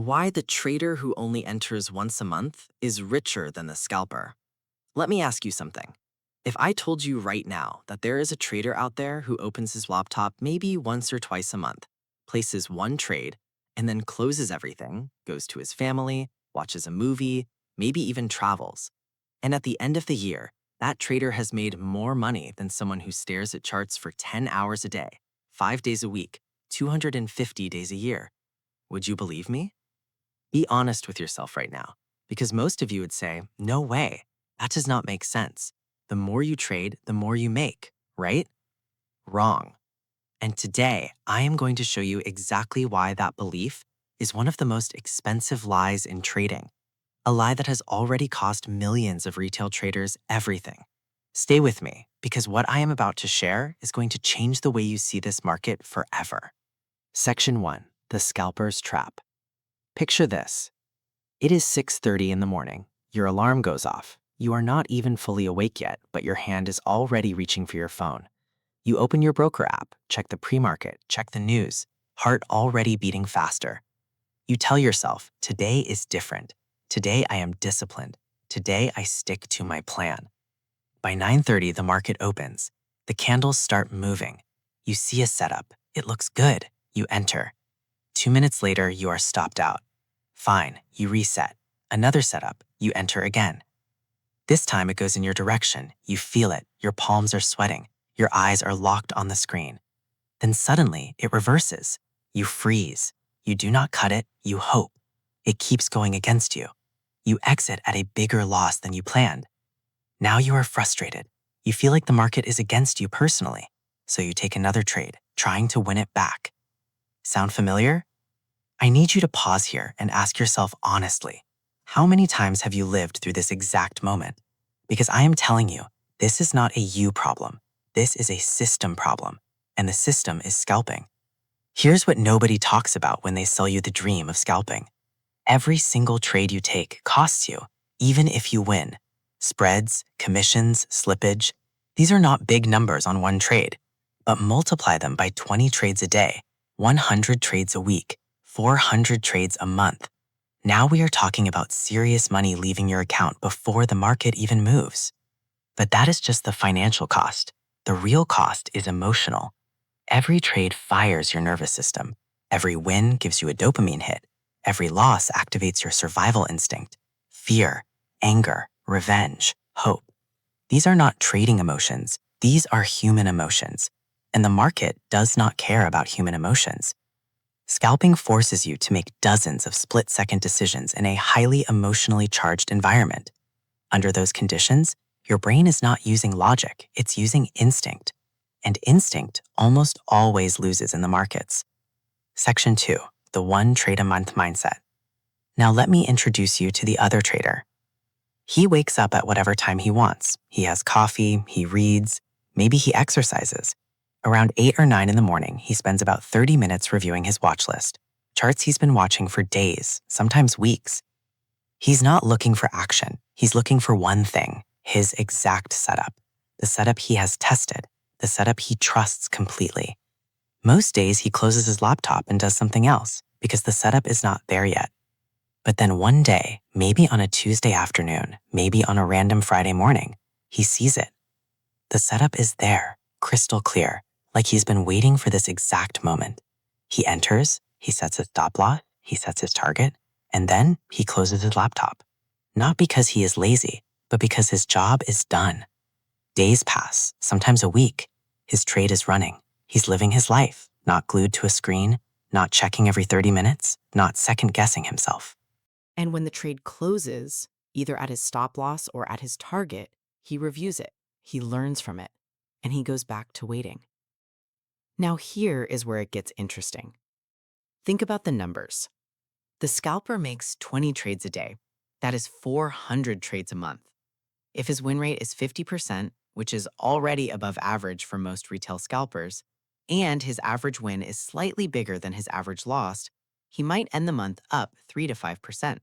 Why the trader who only enters once a month is richer than the scalper. Let me ask you something. If I told you right now that there is a trader out there who opens his laptop maybe once or twice a month, places one trade, and then closes everything, goes to his family, watches a movie, maybe even travels, and at the end of the year, that trader has made more money than someone who stares at charts for 10 hours a day, 5 days a week, 250 days a year, would you believe me? Be honest with yourself right now, because most of you would say, no way, that does not make sense. The more you trade, the more you make, right? Wrong. And today, I am going to show you exactly why that belief is one of the most expensive lies in trading, a lie that has already cost millions of retail traders everything. Stay with me, because what I am about to share is going to change the way you see this market forever. Section 1, the scalper's trap. Picture this. It is 6:30 in the morning. Your alarm goes off. You are not even fully awake yet, but your hand is already reaching for your phone. You open your broker app, check the pre-market, check the news, heart already beating faster. You tell yourself, today is different. Today I am disciplined. Today I stick to my plan. By 9:30, the market opens. The candles start moving. You see a setup. It looks good. You enter. 2 minutes later, you are stopped out. Fine, you reset. Another setup, you enter again. This time it goes in your direction. You feel it. Your palms are sweating. Your eyes are locked on the screen. Then suddenly it reverses. You freeze. You do not cut it. You hope. It keeps going against you. You exit at a bigger loss than you planned. Now you are frustrated. You feel like the market is against you personally. So you take another trade, trying to win it back. Sound familiar? I need you to pause here and ask yourself honestly, how many times have you lived through this exact moment? Because I am telling you, this is not a you problem. This is a system problem, and the system is scalping. Here's what nobody talks about when they sell you the dream of scalping. Every single trade you take costs you, even if you win. Spreads, commissions, slippage, these are not big numbers on one trade, but multiply them by 20 trades a day, 100 trades a week, 400 trades a month. Now we are talking about serious money leaving your account before the market even moves. But that is just the financial cost. The real cost is emotional. Every trade fires your nervous system. Every win gives you a dopamine hit. Every loss activates your survival instinct. Fear, anger, revenge, hope. These are not trading emotions. These are human emotions. And the market does not care about human emotions. Scalping forces you to make dozens of split-second decisions in a highly emotionally charged environment. Under those conditions, your brain is not using logic, it's using instinct. And instinct almost always loses in the markets. Section 2, the one trade a month mindset. Now let me introduce you to the other trader. He wakes up at whatever time he wants. He has coffee, he reads, maybe he exercises. Around 8 or 9 in the morning, he spends about 30 minutes reviewing his watch list, charts he's been watching for days, sometimes weeks. He's not looking for action. He's looking for one thing, his exact setup, the setup he has tested, the setup he trusts completely. Most days, he closes his laptop and does something else because the setup is not there yet. But then one day, maybe on a Tuesday afternoon, maybe on a random Friday morning, he sees it. The setup is there, crystal clear, like he's been waiting for this exact moment. He enters, he sets his stop loss, he sets his target, and then he closes his laptop. Not because he is lazy, but because his job is done. Days pass, sometimes a week. His trade is running. He's living his life, not glued to a screen, not checking every 30 minutes, not second-guessing himself. And when the trade closes, either at his stop loss or at his target, he reviews it, he learns from it, and he goes back to waiting. Now here is where it gets interesting. Think about the numbers. The scalper makes 20 trades a day. That is 400 trades a month. If his win rate is 50%, which is already above average for most retail scalpers, and his average win is slightly bigger than his average loss, he might end the month up 3 to 5%.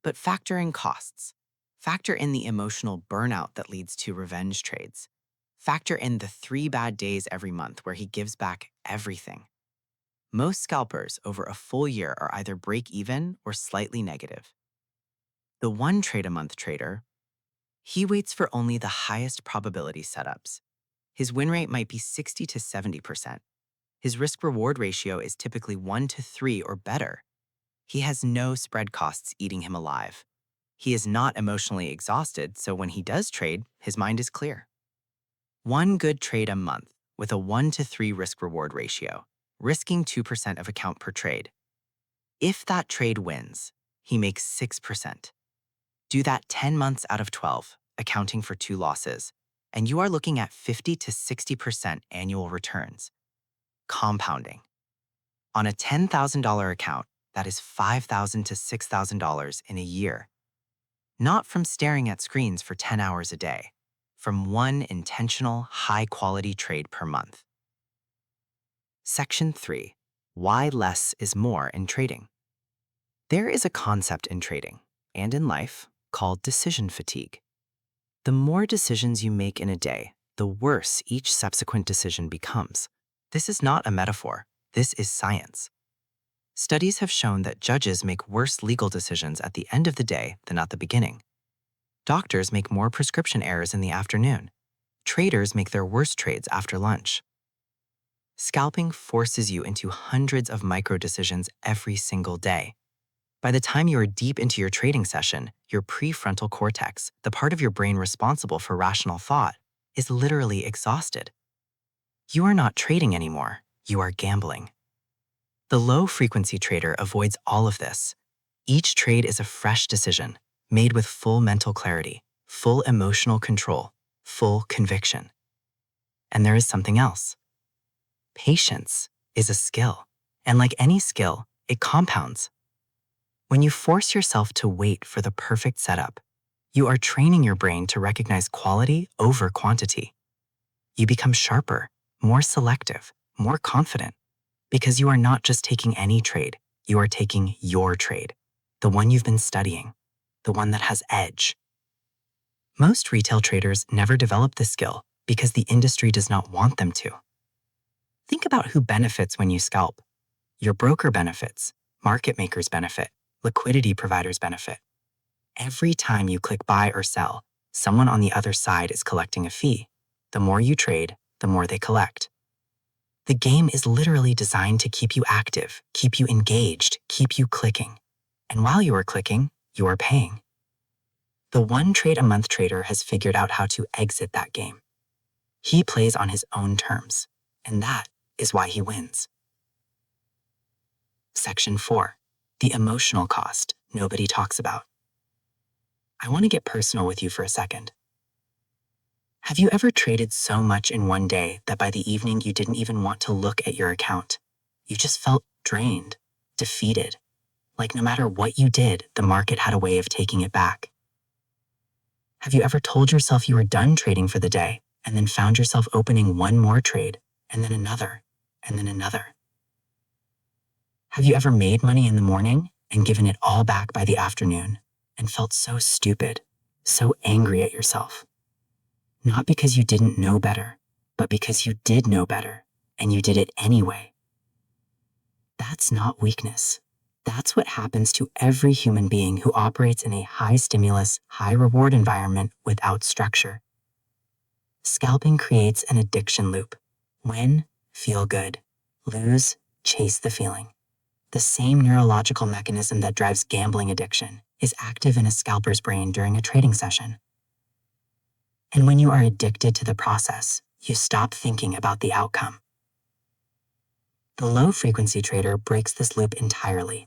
But factor in costs. Factor in the emotional burnout that leads to revenge trades. Factor in the 3 bad days every month where he gives back everything. Most scalpers over a full year are either break even or slightly negative. The one trade a month trader, he waits for only the highest probability setups. His win rate might be 60 to 70%. His risk reward ratio is typically 1 to 3 or better. He has no spread costs eating him alive. He is not emotionally exhausted, so when he does trade, his mind is clear. One good trade a month with a 1 to 3 risk reward ratio, risking 2% of account per trade. If that trade wins, he makes 6%. Do that 10 months out of 12, accounting for 2 losses, and you are looking at 50 to 60% annual returns. Compounding. On a $10,000 account, that is $5,000 to $6,000 in a year. Not from staring at screens for 10 hours a day, from one intentional, high-quality trade per month. Section 3. Why less is more in trading. There is a concept in trading, and in life, called decision fatigue. The more decisions you make in a day, the worse each subsequent decision becomes. This is not a metaphor. This is science. Studies have shown that judges make worse legal decisions at the end of the day than at the beginning. Doctors make more prescription errors in the afternoon. Traders make their worst trades after lunch. Scalping forces you into hundreds of micro decisions every single day. By the time you are deep into your trading session, your prefrontal cortex, the part of your brain responsible for rational thought, is literally exhausted. You are not trading anymore, you are gambling. The low-frequency trader avoids all of this. Each trade is a fresh decision, made with full mental clarity, full emotional control, full conviction. And there is something else. Patience is a skill, and like any skill, it compounds. When you force yourself to wait for the perfect setup, you are training your brain to recognize quality over quantity. You become sharper, more selective, more confident, because you are not just taking any trade, you are taking your trade, the one you've been studying, the one that has edge. Most retail traders never develop this skill because the industry does not want them to. Think about who benefits when you scalp. Your broker benefits, market makers benefit, liquidity providers benefit. Every time you click buy or sell, someone on the other side is collecting a fee. The more you trade, the more they collect. The game is literally designed to keep you active, keep you engaged, keep you clicking. And while you are clicking, you are paying. The one trade a month trader has figured out how to exit that game. He plays on his own terms, and that is why he wins. Section 4. The emotional cost nobody talks about. I want to get personal with you for a second. Have you ever traded so much in one day that by the evening you didn't even want to look at your account? You just felt drained, defeated, like no matter what you did, the market had a way of taking it back. Have you ever told yourself you were done trading for the day and then found yourself opening one more trade and then another and then another? Have you ever made money in the morning and given it all back by the afternoon and felt so stupid, so angry at yourself? Not because you didn't know better, but because you did know better, and you did it anyway. That's not weakness. That's what happens to every human being who operates in a high-stimulus, high-reward environment without structure. Scalping creates an addiction loop. Win, feel good. Lose, chase the feeling. The same neurological mechanism that drives gambling addiction is active in a scalper's brain during a trading session. And when you are addicted to the process, you stop thinking about the outcome. The low-frequency trader breaks this loop entirely.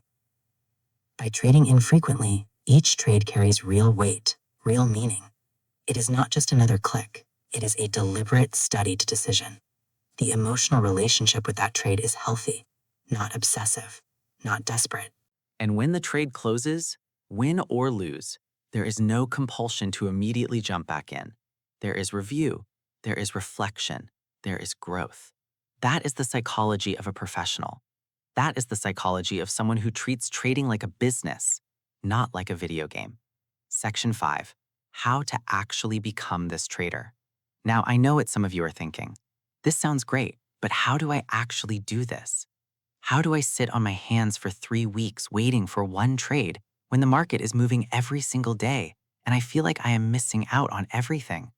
By trading infrequently, each trade carries real weight, real meaning. It is not just another click. It is a deliberate, studied decision. The emotional relationship with that trade is healthy, not obsessive, not desperate. And when the trade closes, win or lose, there is no compulsion to immediately jump back in. There is review, there is reflection, there is growth. That is the psychology of a professional. That is the psychology of someone who treats trading like a business, not like a video game. Section 5. How to actually become this trader. Now, I know what some of you are thinking. This sounds great, but how do I actually do this? How do I sit on my hands for 3 weeks waiting for one trade when the market is moving every single day and I feel like I am missing out on everything?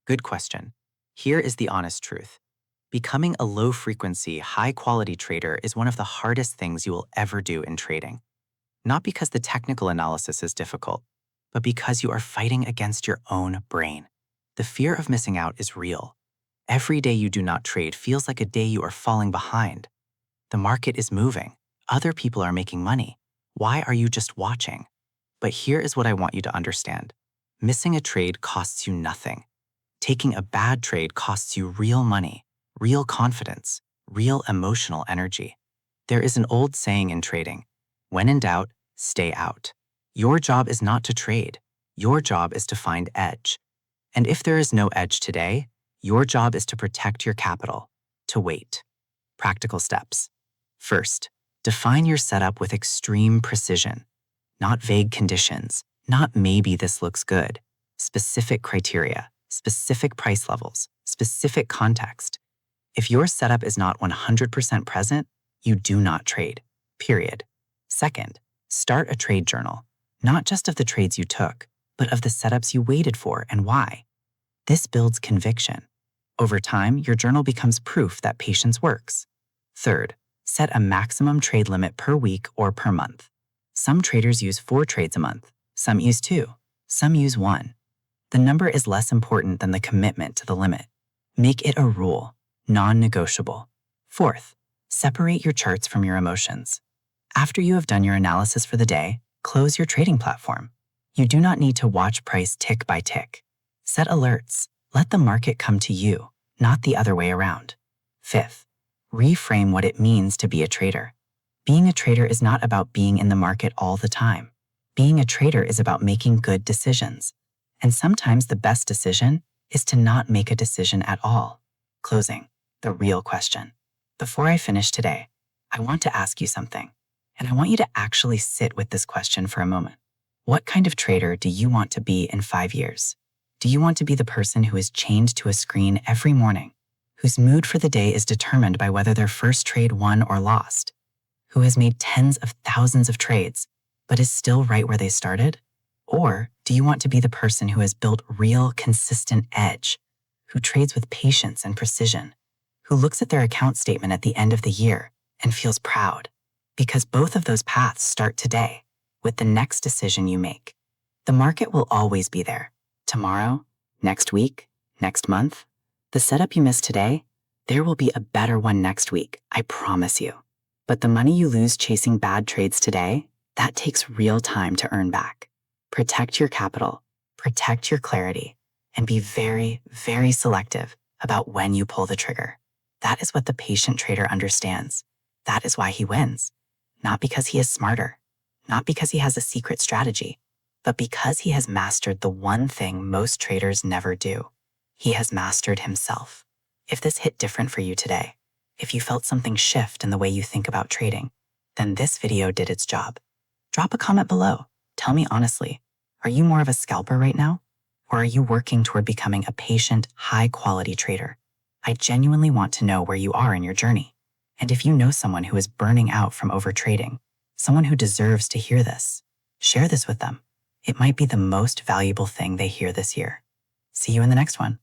Good question. Here is the honest truth. Becoming a low-frequency, high-quality trader is one of the hardest things you will ever do in trading. Not because the technical analysis is difficult, but because you are fighting against your own brain. The fear of missing out is real. Every day you do not trade feels like a day you are falling behind. The market is moving. Other people are making money. Why are you just watching? But here is what I want you to understand. Missing a trade costs you nothing. Taking a bad trade costs you real money, real confidence, real emotional energy. There is an old saying in trading, when in doubt, stay out. Your job is not to trade. Your job is to find edge. And if there is no edge today, your job is to protect your capital, to wait. Practical steps. First, define your setup with extreme precision, not vague conditions, not maybe this looks good, specific criteria, specific price levels, specific context. If your setup is not 100% present, you do not trade, period. Second, start a trade journal, not just of the trades you took, but of the setups you waited for and why. This builds conviction. Over time, your journal becomes proof that patience works. Third, set a maximum trade limit per week or per month. Some traders use 4 trades a month, some use 2, some use 1. The number is less important than the commitment to the limit. Make it a rule, non-negotiable. Fourth, separate your charts from your emotions. After you have done your analysis for the day, close your trading platform. You do not need to watch price tick by tick. Set alerts. Let the market come to you, not the other way around. Fifth, reframe what it means to be a trader. Being a trader is not about being in the market all the time. Being a trader is about making good decisions. And sometimes the best decision is to not make a decision at all. Closing, the real question. Before I finish today, I want to ask you something, and I want you to actually sit with this question for a moment. What kind of trader do you want to be in 5 years? Do you want to be the person who is chained to a screen every morning, whose mood for the day is determined by whether their first trade won or lost, who has made tens of thousands of trades, but is still right where they started? Or do you want to be the person who has built real, consistent edge, who trades with patience and precision, who looks at their account statement at the end of the year and feels proud? Because both of those paths start today, with the next decision you make. The market will always be there. Tomorrow, next week, next month. The setup you missed today, there will be a better one next week, I promise you. But the money you lose chasing bad trades today, that takes real time to earn back. Protect your capital, protect your clarity, and be very, very selective about when you pull the trigger. That is what the patient trader understands. That is why he wins. Not because he is smarter, not because he has a secret strategy, but because he has mastered the one thing most traders never do. He has mastered himself. If this hit different for you today, if you felt something shift in the way you think about trading, then this video did its job. Drop a comment below. Tell me honestly, are you more of a scalper right now? Or are you working toward becoming a patient, high-quality trader? I genuinely want to know where you are in your journey. And if you know someone who is burning out from overtrading, someone who deserves to hear this, share this with them. It might be the most valuable thing they hear this year. See you in the next one.